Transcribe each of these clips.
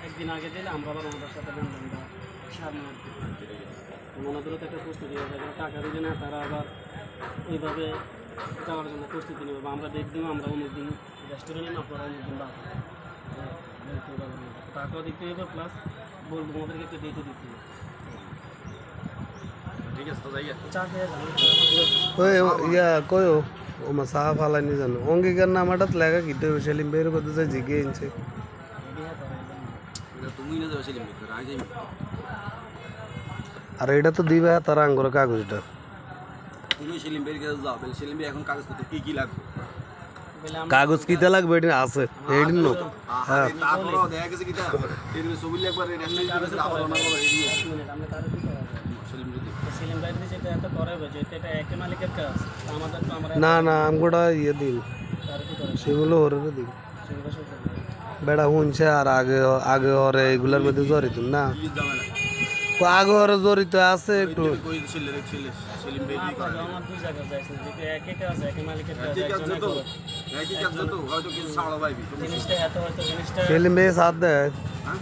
একদিন আগে দিলে আমরা আবার ওনাদের সাথে বন্ধনটা সামনে ওনাদেরও তো একটা প্রস্তুতি হয়ে যাবে, টাকা দিলে না তারা আবার ওইভাবে যাওয়ার জন্য প্রস্তুতি নেবে, বা আমরা ডেট দিব আমরা অনেক দিন রেস্টুরেন্টে না পড়া অনেক দিন বাদ টাকাও দিতে হবে, প্লাস বলবো আমাদেরকে একটা ডেটও দিতে হবে। ঠিক আছে, তো যাই চা খেয়ে ইয়া কয়ো ও মা সাহা ফালানি জানো অঙ্গীকার নামাটাত লেখা কিতে সেলিম বের করতে চাই জিগে ইনছে তুমি না যাবে সেলিম ভিতরে আগে যাই। আর এটা তো দিবে তার আঙ্গুর কাগজটা তুমি সেলিম বের কাছে যাও, তাহলে সেলিম এখন কাগজপত্র কি লাগবে? কাগজ কিতে লাগবে এটা আছে এডিন নো হ্যাঁ তারপরও দেখা গেছে কিটা এর ছবি একবার রেস্টুরেন্টে আবার ওনার বলে সেলিম যদি সেলিম ভাই যেটা এত করে যেটা এটা একে মালিকের কাজ, আমাদের তো আমরা না না আমগোটা ইয়ে দিন তার কি করে সেগুলো ওরে দিন সেগুলো সব বেড়া শুনছে আর আগে আগে ওরে এগুলার মধ্যে জড়িত না কি ঝামেলা ও আগে ওরে জড়িত আছে একটু কই সেলিম বের কি করে আমার দুই জায়গা যাইছে যেটা একে কাজ একে মালিকের কাজ একই কাজ একজনে তো করে একই কাজ তো হয়তো কিছু সাড়া পাইবি জিনিসটা এত হয়তো জিনিসটা সেলিম বে সাথ দেয়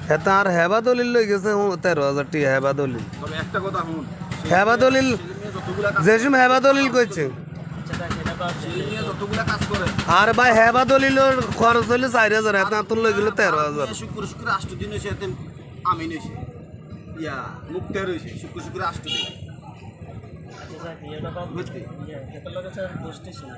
হ্যাঁ আর হেবা দলিল লই গেছে 13,000 টি হেবা দলিল তবে একটা কথা শুন, হেবা দলিল যতগুলা কাজ যেসম হেবা দলিল কইছে সেটা সেটা তো সেলিম যতগুলা কাজ করে আর ভাই হেবা দলিলের খরচ হইলে 4,000 এত তোর লই গেলে 13,000 শুক্র শুক্র 8 দিন হইছে এতে আমি নইছে ইয়া মুক্তের হইছে শুক্র শুক্র 8 দিন আচ্ছা কি এটা তো বুঝলি এটা লোকের সাথে দোষটি ছিল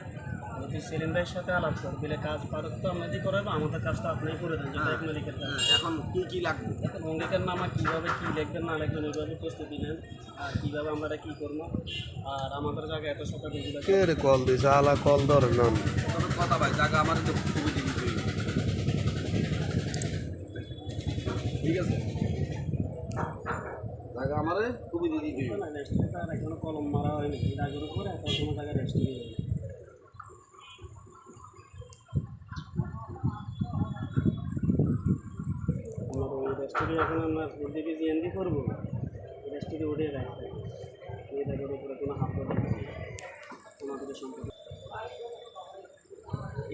যদি সেলিম ভাইয়ের সাথে আলাপ কর বলে কাজ পারত তো আমরা দিয়ে করাবো, আমাদের কাজটা আপনিই করে দেন যেটা এক মালিকের কাজ। এখন কি লাগবে এখন অঙ্গীকার নামা কীভাবে কী লিখবেন না লিখবেন এইভাবে প্রস্তুতি নেন, আর কীভাবে আমরা কী করবো, আর আমাদের জায়গায় এত সকাল এগুলো কে রে কল দিছে আলা কল ধরে না তবে কথা ভাই জায়গা আমার তো খুবই দিবি ঠিক আছে জায়গা আমারে খুবই দিবি না রেস্টুরেন্ট আর এখনো কলম মারা হয়নি, এর আগের উপরে এখন কোনো জায়গায় রেস্টুরেন্ট আমার ওই রেস্টুরেন্ট এখন আমরা দিকে জিএনডি করবো, রেস্টুরেন্ট উঠে রাখতে এই জায়গার উপরে কোনো হাত আমাদের সম্পর্কে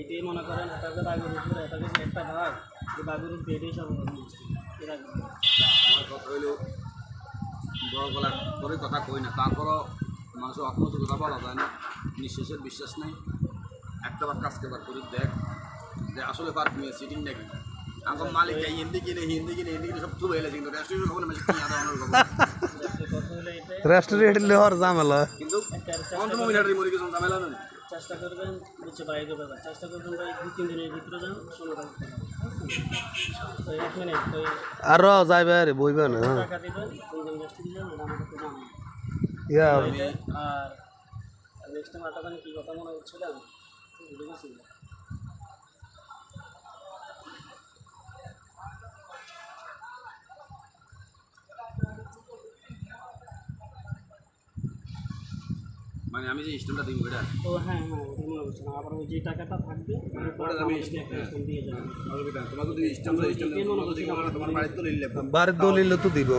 এটাই মনে করেন এটা যে বাঘের উপরে এটা যে একটা ভাগ যে বাঘের উপরে এটাই সব এর আগে আমার কথা হইলো বড় গলা করে কথা কই না, তারপরও মানুষের অকমত কথা বলা যায় না, নিঃশ্বাসের বিশ্বাস নাই। একটা বার কাজকে বার করি দেখ যে আসলে পার্ক নিয়ে সিটিং নাকি আমার মালিক হিন্দি কিনে সব তুলে এলেছে, কিন্তু রেস্টুরেন্ট খবর মেশিন কিনে আদা অনেক কথা হলো এটাই রেস্টুরেন্ট লেহর ঝামেলা কিন্তু অন্তত মহিলাদের মরে কিছু ঝামেলা নেই। চেষ্টা করবেন হচ্ছে বাইরে ব্যাপার চেষ্টা করবেন ভাই 2-3 দিনের ভিতরে যান সমাধান তো 1 মিনিট তো আর যাইবে আরে বইবে না টাকা দিবেন 3 দিন রেস্ট দিবেন এটা আমাকে তো জানান ইয়া আর নেক্সট টাইম আটা কি কথা মনে হচ্ছিল ভুলে গেছি। মানে আমি যে স্টেমটা দিব এটা তো হ্যাঁ ওটা মনে হচ্ছে না, আবার ওই যে টাকাটা থাকবে ওটা আমি স্টেম দিয়ে যাবেন তোমাকে যদি তোমার বাড়িতে তো লিখলে বাড়ির দলিল তো দিব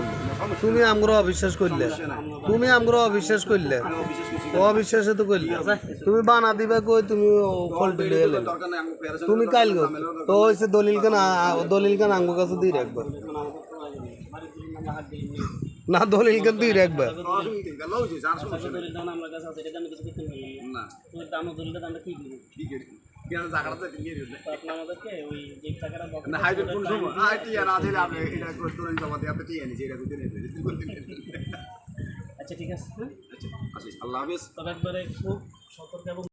তুমি আমগো অবিশ্বাস করলে তুমি আমগো অবিশ্বাস করলে অবিশ্বাসে তো করলে তুমি বানা দিবা কই তুমি ফল্ট দিয়ে এলে দরকার নাই আমি ফেরার তুমি কাইল গো তো হইছে দলিল কেন আমগো কাছে দিয়ে রাখবা আমাদের তো বাড়ির দিন আমরা হাত দিই না দলিল কেন দিয়ে রাখবা দলিল দাম আমরা কাছে আছে এটা আমি কিছু করতে পারি না তুমি দাম দলিলটা দামটা ঠিক দিবেন ঠিক আছে কেন জায়গাটা তো নিয়ে দিলে তো আপনি আমাদেরকে ওই যে টাকাটা না হাইড্রোট কোন সময় আইটি আর আছে আপনি এটা করে দলিল জমা দিয়ে আপনি দিয়ে নিছে এটা করতে নেই আচ্ছা ঠিক আছে হ্যাঁ আচ্ছা আল্লাহ হাফেজ। তবে একবারে খুব সতর্ক এবং